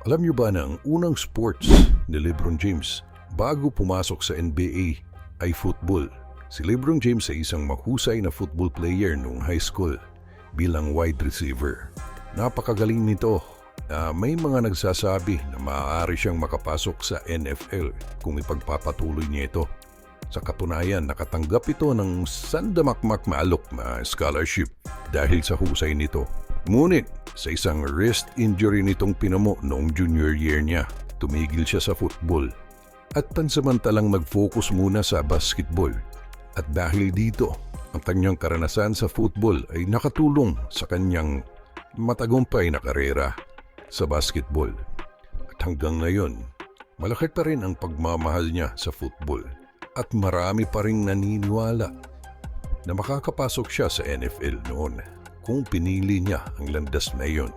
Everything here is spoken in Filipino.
Alam niyo ba na ang unang sports ni LeBron James bago pumasok sa NBA ay football? Si LeBron James ay isang mahusay na football player noong high school bilang wide receiver. Napakagaling nito. May mga nagsasabi na maaari siyang makapasok sa NFL kung ipagpapatuloy niya ito. Sa katunayan, nakatanggap ito ng sandamakmak maalok na scholarship dahil sa husay nito. Ngunit sa isang wrist injury nitong pinamo noong junior year niya, tumigil siya sa football at pansamantalang mag-focus muna sa basketball. At dahil dito, ang kanyang karanasan sa football ay nakatulong sa kanyang matagumpay na karera sa basketball. At hanggang ngayon, malaki pa rin ang pagmamahal niya sa football at marami pa ring naniniwala na makakapasok siya sa NFL noon kung pinili niya ang landas na iyon.